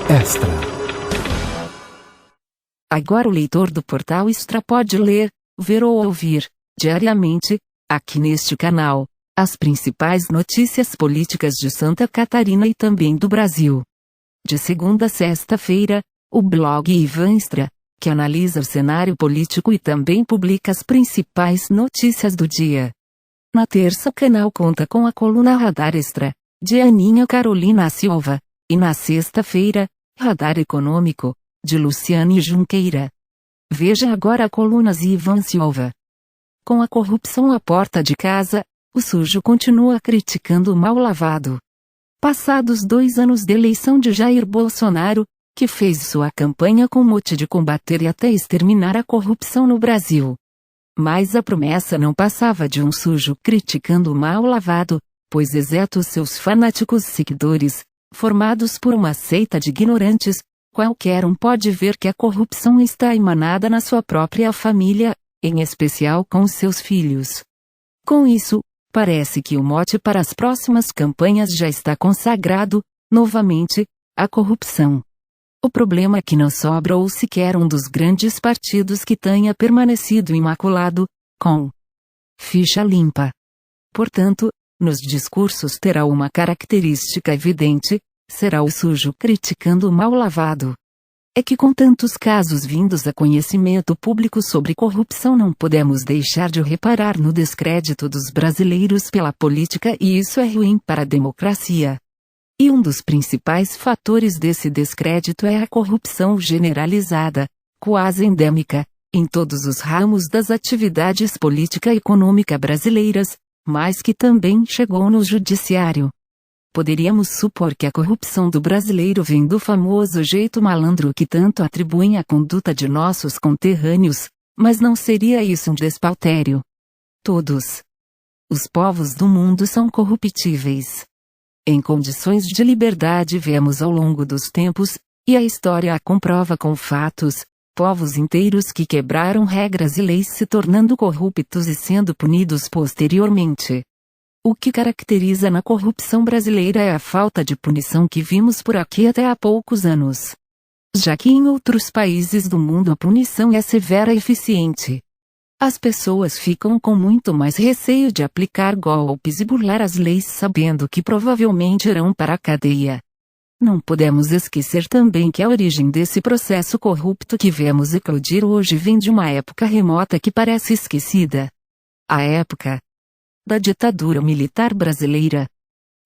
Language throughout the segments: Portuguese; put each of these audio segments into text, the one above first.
Extra. Agora o leitor do Portal Extra pode ler, ver ou ouvir, diariamente, aqui neste canal, as principais notícias políticas de Santa Catarina e também do Brasil. De segunda a sexta-feira, o blog Ivan Extra, que analisa o cenário político e também publica as principais notícias do dia. Na terça o canal conta com a coluna Radar Extra, de Aninha Carolina Silva, e na sexta-feira, Radar Econômico, de Luciane Junqueira. Veja agora a coluna Ivan Silva. Com a corrupção à porta de casa, o sujo continua criticando o mal lavado. Passados 2 anos de eleição de Jair Bolsonaro, que fez sua campanha com o mote de combater e até exterminar a corrupção no Brasil. Mas a promessa não passava de um sujo criticando o mal lavado, pois exceto seus fanáticos seguidores, formados por uma seita de ignorantes, qualquer um pode ver que a corrupção está emanada na sua própria família, em especial com os seus filhos. Com isso, parece que o mote para as próximas campanhas já está consagrado, novamente, a corrupção. O problema é que não sobra ou sequer um dos grandes partidos que tenha permanecido imaculado, com ficha limpa. Portanto, nos discursos terá uma característica evidente, será o sujo criticando o mal lavado. É que com tantos casos vindos a conhecimento público sobre corrupção não podemos deixar de reparar no descrédito dos brasileiros pela política e isso é ruim para a democracia. E um dos principais fatores desse descrédito é a corrupção generalizada, quase endêmica, em todos os ramos das atividades política e econômica brasileiras, mas que também chegou no judiciário. Poderíamos supor que a corrupção do brasileiro vem do famoso jeito malandro que tanto atribuem à conduta de nossos conterrâneos, mas não seria isso um despautério. Todos os povos do mundo são corruptíveis. Em condições de liberdade vemos ao longo dos tempos, e a história a comprova com fatos, povos inteiros que quebraram regras e leis se tornando corruptos e sendo punidos posteriormente. O que caracteriza na corrupção brasileira é a falta de punição que vimos por aqui até há poucos anos. Já que em outros países do mundo a punição é severa e eficiente. As pessoas ficam com muito mais receio de aplicar golpes e burlar as leis sabendo que provavelmente irão para a cadeia. Não podemos esquecer também que a origem desse processo corrupto que vemos eclodir hoje vem de uma época remota que parece esquecida. A época da ditadura militar brasileira.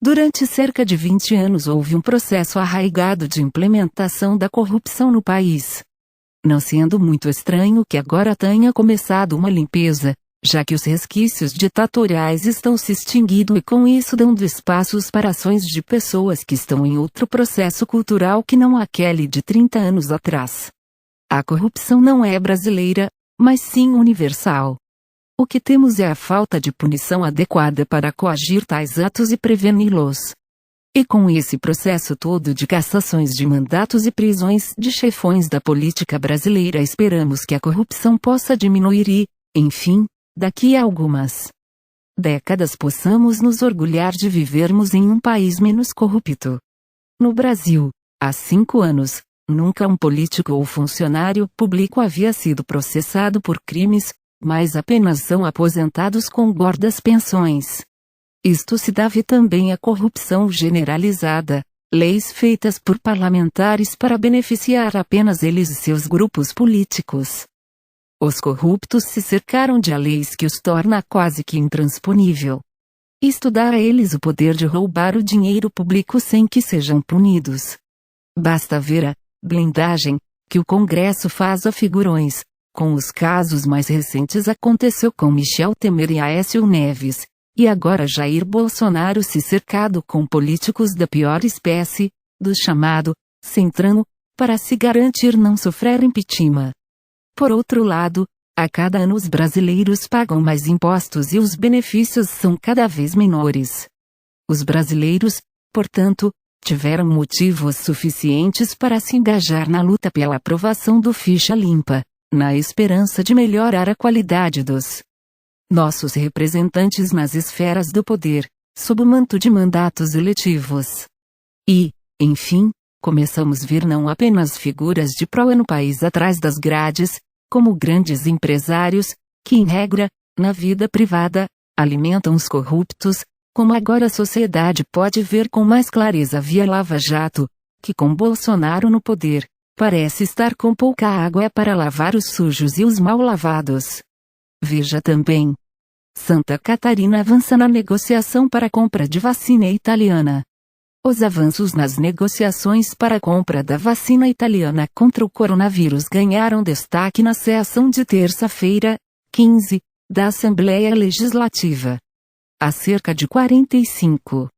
Durante cerca de 20 anos houve um processo arraigado de implementação da corrupção no país. Não sendo muito estranho que agora tenha começado uma limpeza, já que os resquícios ditatoriais estão se extinguindo e com isso dando espaços para ações de pessoas que estão em outro processo cultural que não aquele de 30 anos atrás. A corrupção não é brasileira, mas sim universal. O que temos é a falta de punição adequada para coagir tais atos e preveni-los. E com esse processo todo de cassações de mandatos e prisões de chefões da política brasileira esperamos que a corrupção possa diminuir e, enfim, daqui a algumas décadas possamos nos orgulhar de vivermos em um país menos corrupto. No Brasil, há 5 anos, nunca um político ou funcionário público havia sido processado por crimes, mas apenas são aposentados com gordas pensões. Isto se deve também à corrupção generalizada, leis feitas por parlamentares para beneficiar apenas eles e seus grupos políticos. Os corruptos se cercaram de leis que os torna quase que intransponível. Isto dá a eles o poder de roubar o dinheiro público sem que sejam punidos. Basta ver a blindagem que o Congresso faz a figurões. Com os casos mais recentes aconteceu com Michel Temer e Aécio Neves, e agora Jair Bolsonaro se cercado com políticos da pior espécie, do chamado Centrão, para se garantir não sofrer impeachment. Por outro lado, a cada ano os brasileiros pagam mais impostos e os benefícios são cada vez menores. Os brasileiros, portanto, tiveram motivos suficientes para se engajar na luta pela aprovação do ficha limpa, na esperança de melhorar a qualidade dos nossos representantes nas esferas do poder, sob o manto de mandatos eletivos. E, enfim, começamos a ver não apenas figuras de proa no país atrás das grades, como grandes empresários, que em regra, na vida privada, alimentam os corruptos, como agora a sociedade pode ver com mais clareza via Lava Jato, que com Bolsonaro no poder, parece estar com pouca água para lavar os sujos e os mal lavados. Veja também. Santa Catarina avança na negociação para a compra de vacina italiana. Os avanços nas negociações para a compra da vacina italiana contra o coronavírus ganharam destaque na sessão de terça-feira, 15, da Assembleia Legislativa. Há cerca de 45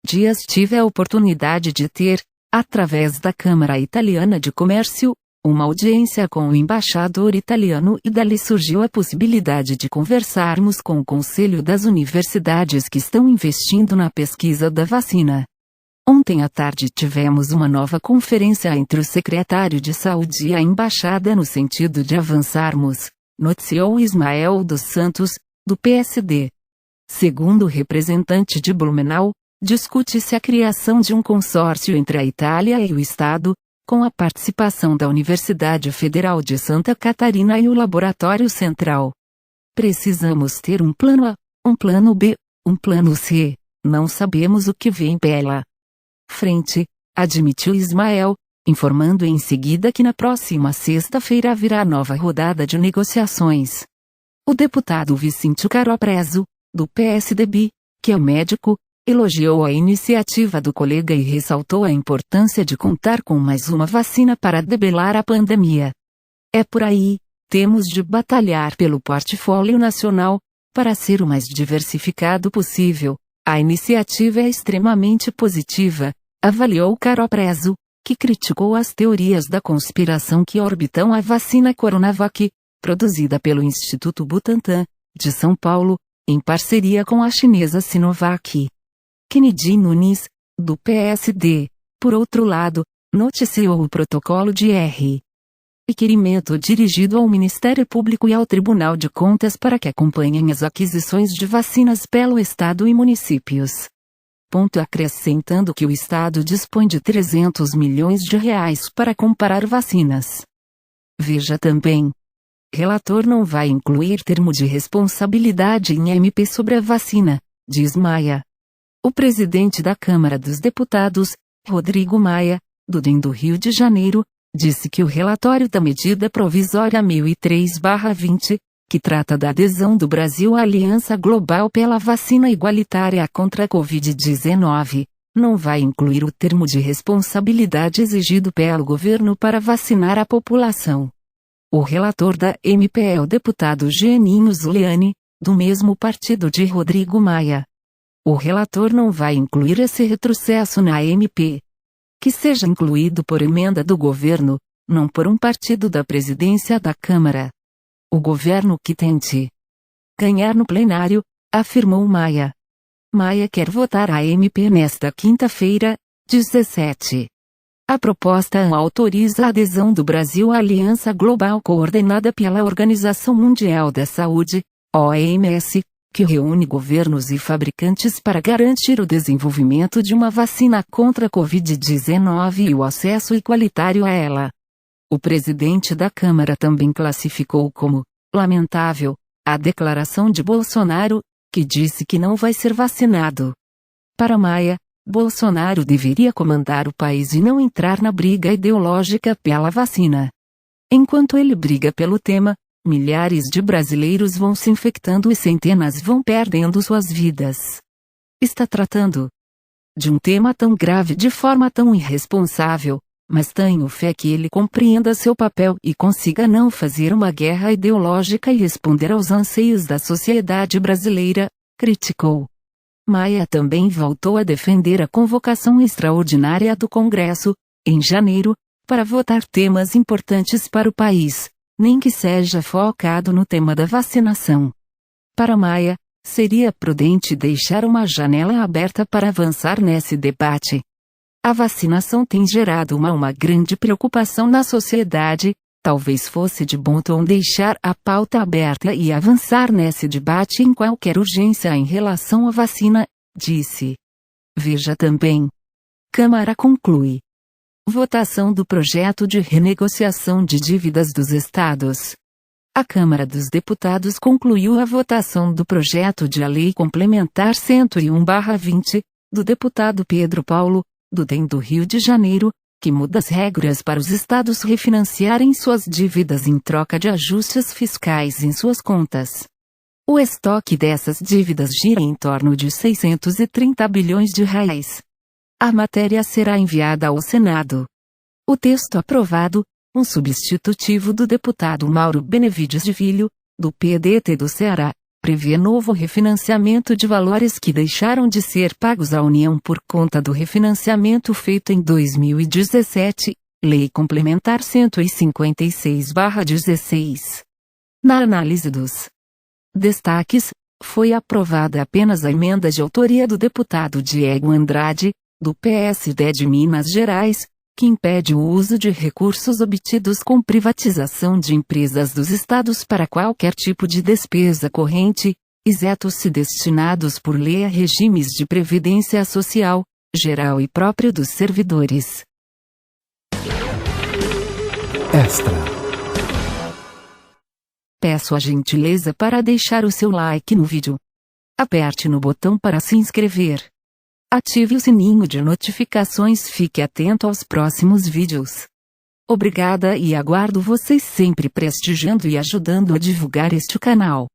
dias tive a oportunidade de ter, através da Câmara Italiana de Comércio, uma audiência com o embaixador italiano e dali surgiu a possibilidade de conversarmos com o Conselho das Universidades que estão investindo na pesquisa da vacina. Ontem à tarde tivemos uma nova conferência entre o secretário de Saúde e a embaixada no sentido de avançarmos, noticiou Ismael dos Santos, do PSD. Segundo o representante de Blumenau, discute-se a criação de um consórcio entre a Itália e o Estado, com a participação da Universidade Federal de Santa Catarina e o Laboratório Central. Precisamos ter um plano A, um plano B, um plano C, não sabemos o que vem pela frente, admitiu Ismael, informando em seguida que na próxima sexta-feira haverá nova rodada de negociações. O deputado Vicente Caropreso, do PSDB, que é médico, elogiou a iniciativa do colega e ressaltou a importância de contar com mais uma vacina para debelar a pandemia. É por aí, temos de batalhar pelo portfólio nacional, para ser o mais diversificado possível. A iniciativa é extremamente positiva, avaliou Caropreso, que criticou as teorias da conspiração que orbitam a vacina Coronavac, produzida pelo Instituto Butantan, de São Paulo, em parceria com a chinesa Sinovac. Kennedy Nunes, do PSD, por outro lado, noticiou o protocolo de requerimento dirigido ao Ministério Público e ao Tribunal de Contas para que acompanhem as aquisições de vacinas pelo Estado e municípios. Acrescentando que o Estado dispõe de 300 milhões de reais para comprar vacinas. Veja também. Relator não vai incluir termo de responsabilidade em MP sobre a vacina, diz Maia. O presidente da Câmara dos Deputados, Rodrigo Maia, do DEM do Rio de Janeiro, disse que o relatório da medida provisória 1003/20, que trata da adesão do Brasil à Aliança Global pela Vacina Igualitária contra a Covid-19, não vai incluir o termo de responsabilidade exigido pelo governo para vacinar a população. O relator da MP é o deputado Geninho Zuliani, do mesmo partido de Rodrigo Maia. O relator não vai incluir esse retrocesso na MP. Que seja incluído por emenda do governo, não por um partido da presidência da Câmara. O governo que tente ganhar no plenário, afirmou Maia. Maia quer votar a MP nesta quinta-feira, 17. A proposta autoriza a adesão do Brasil à Aliança Global coordenada pela Organização Mundial da Saúde, OMS, que reúne governos e fabricantes para garantir o desenvolvimento de uma vacina contra a Covid-19 e o acesso igualitário a ela. O presidente da Câmara também classificou como lamentável a declaração de Bolsonaro, que disse que não vai ser vacinado. Para Maia, Bolsonaro deveria comandar o país e não entrar na briga ideológica pela vacina. Enquanto ele briga pelo tema, milhares de brasileiros vão se infectando e centenas vão perdendo suas vidas. Está tratando de um tema tão grave de forma tão irresponsável, mas tenho fé que ele compreenda seu papel e consiga não fazer uma guerra ideológica e responder aos anseios da sociedade brasileira, criticou. Maia também voltou a defender a convocação extraordinária do Congresso, em janeiro, para votar temas importantes para o país, nem que seja focado no tema da vacinação. Para Maia, seria prudente deixar uma janela aberta para avançar nesse debate. A vacinação tem gerado uma grande preocupação na sociedade, talvez fosse de bom tom deixar a pauta aberta e avançar nesse debate em qualquer urgência em relação à vacina, disse. Veja também. Câmara conclui. Votação do projeto de renegociação de dívidas dos estados. A Câmara dos Deputados concluiu a votação do projeto de lei complementar 101/20, do deputado Pedro Paulo, do DEM do Rio de Janeiro, que muda as regras para os estados refinanciarem suas dívidas em troca de ajustes fiscais em suas contas. O estoque dessas dívidas gira em torno de 630 bilhões de reais. A matéria será enviada ao Senado. O texto aprovado, um substitutivo do deputado Mauro Benevides de Filho, do PDT do Ceará, prevê novo refinanciamento de valores que deixaram de ser pagos à União por conta do refinanciamento feito em 2017, Lei Complementar 156/16. Na análise dos destaques, foi aprovada apenas a emenda de autoria do deputado Diego Andrade, do PSD de Minas Gerais, que impede o uso de recursos obtidos com privatização de empresas dos estados para qualquer tipo de despesa corrente, exceto se destinados por lei a regimes de previdência social, geral e próprio dos servidores. Extra. Peço a gentileza para deixar o seu like no vídeo. Aperte no botão para se inscrever. Ative o sininho de notificações, fique atento aos próximos vídeos. Obrigada e aguardo vocês sempre prestigiando e ajudando a divulgar este canal.